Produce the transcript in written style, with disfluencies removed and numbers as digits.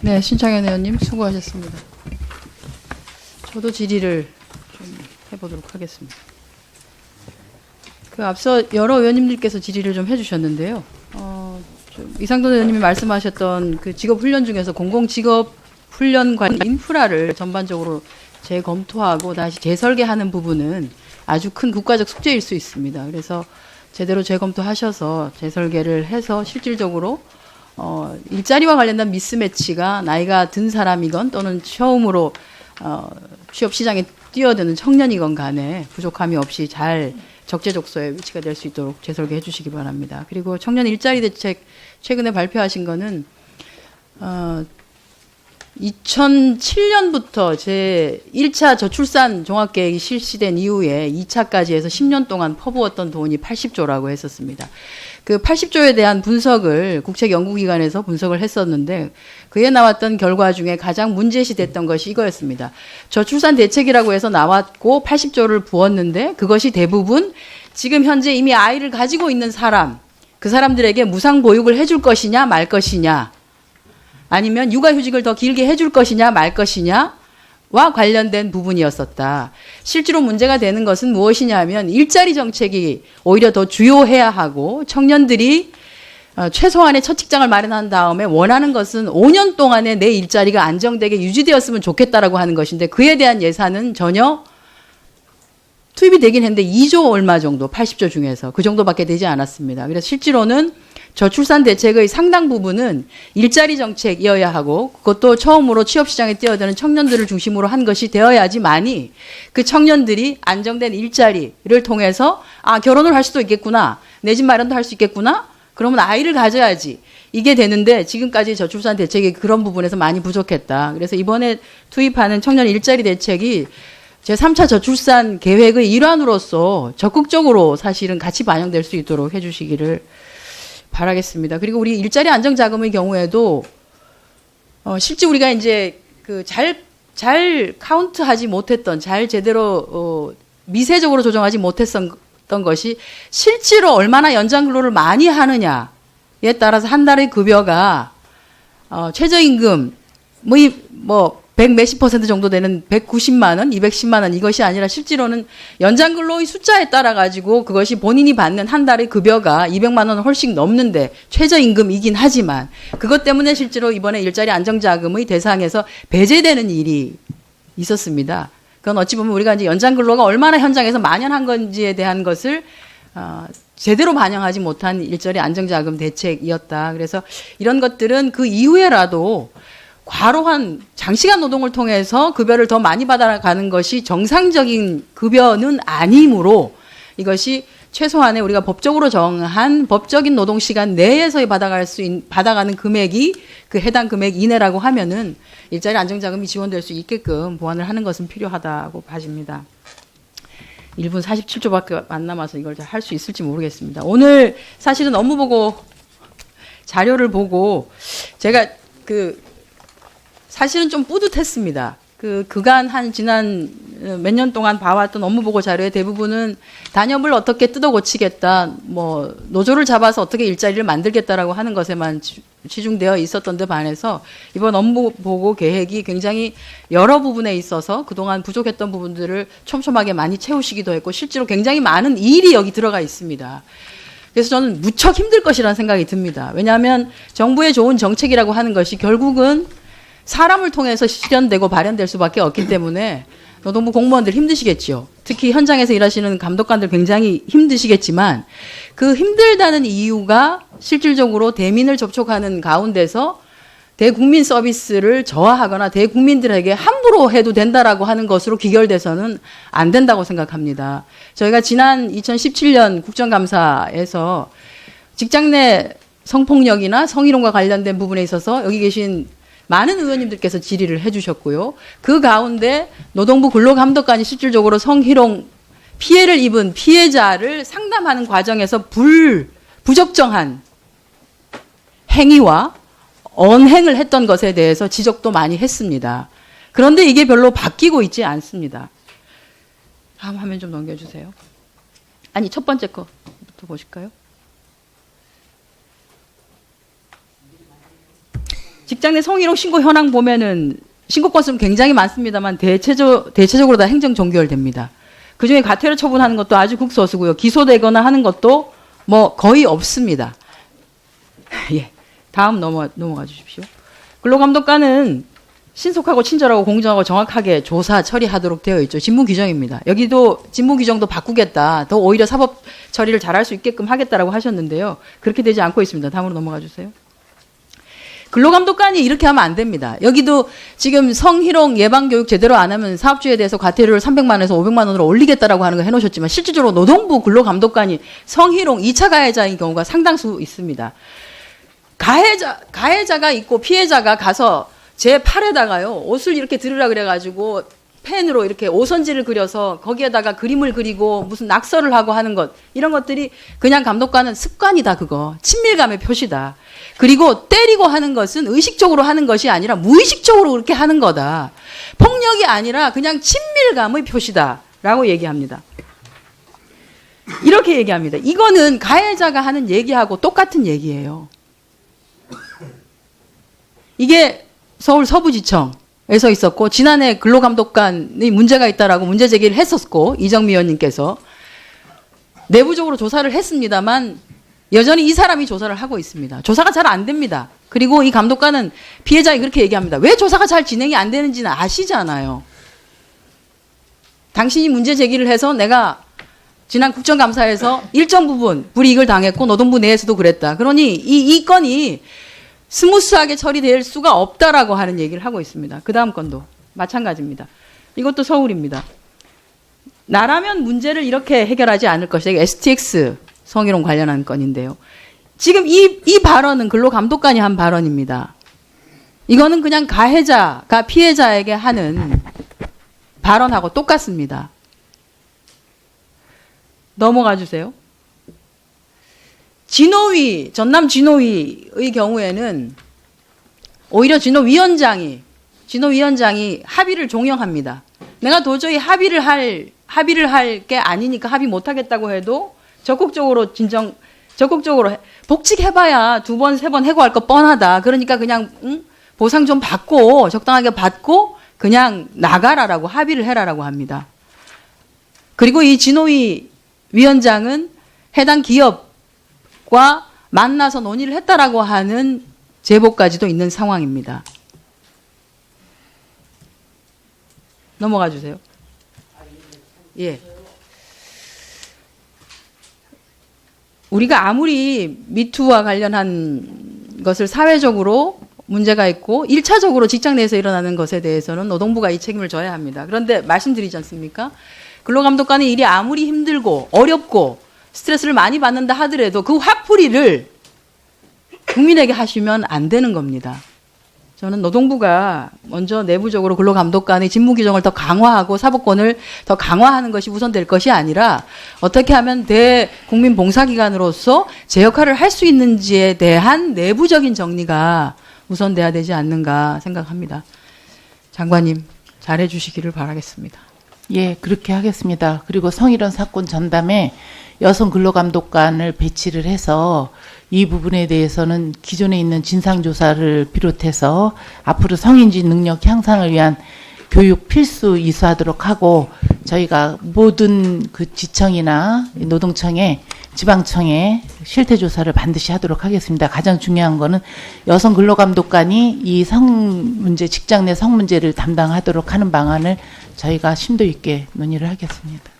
네, 신창현 의원님 수고하셨습니다. 저도 질의를 좀 해보도록 하겠습니다. 앞서 여러 의원님들께서 질의를 좀 해주셨는데요. 좀 이상돈 의원님이 말씀하셨던 그 직업훈련 중에서 공공직업훈련 관련 인프라를 전반적으로 재검토하고 다시 재설계하는 부분은 아주 큰 국가적 숙제일 수 있습니다. 그래서 제대로 재검토하셔서 재설계를 해서 실질적으로 일자리와 관련된 미스매치가 나이가 든 사람이건 또는 처음으로 취업 시장에 뛰어드는 청년이건 간에 부족함이 없이 잘 적재적소에 위치가 될 수 있도록 재설계해 주시기 바랍니다. 그리고 청년 일자리 대책 최근에 발표하신 거는 2007년부터 제 1차 저출산 종합계획이 실시된 이후에 2차까지 해서 10년 동안 퍼부었던 돈이 80조라고 했었습니다. 그 80조에 대한 분석을 국책연구기관에서 분석을 했었는데 그에 나왔던 결과 중에 가장 문제시됐던 것이 이거였습니다. 저출산 대책이라고 해서 나왔고 80조를 부었는데 그것이 대부분 지금 현재 이미 아이를 가지고 있는 사람, 그 사람들에게 무상 보육을 해줄 것이냐 말 것이냐, 아니면 육아휴직을 더 길게 해줄 것이냐 말 것이냐와 관련된 부분이었었다. 실제로 문제가 되는 것은 무엇이냐 하면 일자리 정책이 오히려 더 주요해야 하고 청년들이 최소한의 첫 직장을 마련한 다음에 원하는 것은 5년 동안에 내 일자리가 안정되게 유지되었으면 좋겠다라고 하는 것인데 그에 대한 예산은 전혀 투입이 되긴 했는데 2조 얼마 정도, 80조 중에서 그 정도밖에 되지 않았습니다. 그래서 실제로는 저출산 대책의 상당 부분은 일자리 정책이어야 하고 그것도 처음으로 취업시장에 뛰어드는 청년들을 중심으로 한 것이 되어야지만이 그 청년들이 안정된 일자리를 통해서 결혼을 할 수도 있겠구나, 내 집 마련도 할 수 있겠구나, 그러면 아이를 가져야지, 이게 되는데 지금까지 저출산 대책이 그런 부분에서 많이 부족했다. 그래서 이번에 투입하는 청년 일자리 대책이 제3차 저출산 계획의 일환으로서 적극적으로 사실은 같이 반영될 수 있도록 해주시기를 바라겠습니다. 그리고 우리 일자리 안정자금의 경우에도 실제 우리가 이제 잘 카운트하지 못했던, 잘 제대로 미세적으로 조정하지 못했던 것이 실제로 얼마나 연장 근로를 많이 하느냐에 따라서 한 달의 급여가 최저임금 뭐 100 몇십 % 정도 되는 190만 원, 210만 원 이것이 아니라 실제로는 연장 근로의 숫자에 따라 가지고 그것이 본인이 받는 한 달의 급여가 200만 원을 훨씬 넘는데 최저임금이긴 하지만 그것 때문에 실제로 이번에 일자리 안정자금의 대상에서 배제되는 일이 있었습니다. 그건 어찌 보면 우리가 이제 연장 근로가 얼마나 현장에서 만연한 건지에 대한 것을 제대로 반영하지 못한 일자리 안정자금 대책이었다. 그래서 이런 것들은 그 이후에라도 과로한 장시간 노동을 통해서 급여를 더 많이 받아가는 것이 정상적인 급여는 아니므로 이것이 최소한의 우리가 법적으로 정한 법적인 노동시간 내에서 받아가는 금액이 그 해당 금액 이내라고 하면은 일자리 안정자금이 지원될 수 있게끔 보완을 하는 것은 필요하다고 봐집니다. 1분 47초밖에 안 남아서 이걸 할 수 있을지 모르겠습니다. 오늘 사실은 업무보고 자료를 보고 제가 사실은 좀 뿌듯했습니다. 그간 지난 몇 년 동안 봐왔던 업무보고 자료의 대부분은 단협을 어떻게 뜯어 고치겠다, 노조를 잡아서 어떻게 일자리를 만들겠다라고 하는 것에만 치중되어 있었던 데 반해서 이번 업무보고 계획이 굉장히 여러 부분에 있어서 그동안 부족했던 부분들을 촘촘하게 많이 채우시기도 했고 실제로 굉장히 많은 일이 여기 들어가 있습니다. 그래서 저는 무척 힘들 것이라는 생각이 듭니다. 왜냐하면 정부의 좋은 정책이라고 하는 것이 결국은 사람을 통해서 실현되고 발현될 수밖에 없기 때문에 노동부 공무원들 힘드시겠죠. 특히 현장에서 일하시는 감독관들 굉장히 힘드시겠지만 그 힘들다는 이유가 실질적으로 대민을 접촉하는 가운데서 대국민 서비스를 저하하거나 대국민들에게 함부로 해도 된다라고 하는 것으로 귀결돼서는 안 된다고 생각합니다. 저희가 지난 2017년 국정감사에서 직장 내 성폭력이나 성희롱과 관련된 부분에 있어서 여기 계신 많은 의원님들께서 질의를 해주셨고요. 그 가운데 노동부 근로감독관이 실질적으로 성희롱 피해를 입은 피해자를 상담하는 과정에서 부적정한 행위와 언행을 했던 것에 대해서 지적도 많이 했습니다. 그런데 이게 별로 바뀌고 있지 않습니다. 다음 화면 좀 넘겨주세요. 아니, 첫 번째 거부터 보실까요? 직장 내 성희롱 신고 현황 보면은 신고 건수는 굉장히 많습니다만 대체적으로 다 행정 종결됩니다. 그중에 과태료 처분하는 것도 아주 극소수고요. 기소되거나 하는 것도 뭐 거의 없습니다. 예, 다음 넘어가 주십시오. 근로감독관은 신속하고 친절하고 공정하고 정확하게 조사 처리하도록 되어 있죠. 직무 규정입니다. 여기도 직무 규정도 바꾸겠다. 더 오히려 사법 처리를 잘할 수 있게끔 하겠다라고 하셨는데요. 그렇게 되지 않고 있습니다. 다음으로 넘어가 주세요. 근로감독관이 이렇게 하면 안 됩니다. 여기도 지금 성희롱 예방교육 제대로 안 하면 사업주에 대해서 과태료를 300만 원에서 500만 원으로 올리겠다라고 하는 거 해놓으셨지만 실질적으로 노동부 근로감독관이 성희롱 2차 가해자인 경우가 상당수 있습니다. 가해자가 있고 피해자가 가서 제 팔에다가요 옷을 이렇게 들으라 그래가지고 펜으로 이렇게 오선지를 그려서 거기에다가 그림을 그리고 무슨 낙서를 하고 하는 것 이런 것들이 그냥 감독관은 습관이다 그거 친밀감의 표시다. 그리고 때리고 하는 것은 의식적으로 하는 것이 아니라 무의식적으로 그렇게 하는 거다. 폭력이 아니라 그냥 친밀감의 표시다라고 얘기합니다. 이렇게 얘기합니다. 이거는 가해자가 하는 얘기하고 똑같은 얘기예요. 이게 서울 서부지청에서 있었고 지난해 근로감독관이 문제가 있다라고 문제 제기를 했었고 이정미 의원님께서 내부적으로 조사를 했습니다만 여전히 이 사람이 조사를 하고 있습니다. 조사가 잘 안 됩니다. 그리고 이 감독관은 피해자에 그렇게 얘기합니다. 왜 조사가 잘 진행이 안 되는지는 아시잖아요. 당신이 문제 제기를 해서 내가 지난 국정감사에서 일정 부분 불이익을 당했고 노동부 내에서도 그랬다. 그러니 이 건이 스무스하게 처리될 수가 없다라고 하는 얘기를 하고 있습니다. 그 다음 건도 마찬가지입니다. 이것도 서울입니다. 나라면 문제를 이렇게 해결하지 않을 것이다. STX 성희롱 관련한 건인데요. 지금 이 발언은 근로감독관이 한 발언입니다. 이거는 그냥 가해자가 피해자에게 하는 발언하고 똑같습니다. 넘어가 주세요. 진호위, 전남 진호위의 경우에는 오히려 진호위원장이 합의를 종용합니다. 내가 도저히 합의를 할 게 아니니까 합의 못 하겠다고 해도 적극적으로 복직해봐야 2번, 3번 해고할 거 뻔하다. 그러니까 그냥 보상 좀 받고 적당하게 받고 그냥 나가라라고 합의를 해라라고 합니다. 그리고 이 진호위 위원장은 해당 기업과 만나서 논의를 했다라고 하는 제보까지도 있는 상황입니다. 넘어가 주세요. 예. 우리가 아무리 미투와 관련한 것을 사회적으로 문제가 있고 1차적으로 직장 내에서 일어나는 것에 대해서는 노동부가 이 책임을 져야 합니다. 그런데 말씀드리지 않습니까? 근로감독관의 일이 아무리 힘들고 어렵고 스트레스를 많이 받는다 하더라도 그 화풀이를 국민에게 하시면 안 되는 겁니다. 저는 노동부가 먼저 내부적으로 근로감독관의 직무 규정을 더 강화하고 사법권을 더 강화하는 것이 우선될 것이 아니라 어떻게 하면 대국민 봉사기관으로서 제 역할을 할 수 있는지에 대한 내부적인 정리가 우선돼야 되지 않는가 생각합니다. 장관님 잘해 주시기를 바라겠습니다. 예, 그렇게 하겠습니다. 그리고 성희롱 사건 전담에 여성 근로감독관을 배치를 해서 이 부분에 대해서는 기존에 있는 진상조사를 비롯해서 앞으로 성인지 능력 향상을 위한 교육 필수 이수하도록 하고 저희가 모든 그 지청이나 노동청에 지방청에 실태조사를 반드시 하도록 하겠습니다. 가장 중요한 거는 여성 근로감독관이 이 성문제, 직장 내 성문제를 담당하도록 하는 방안을 저희가 심도 있게 논의를 하겠습니다.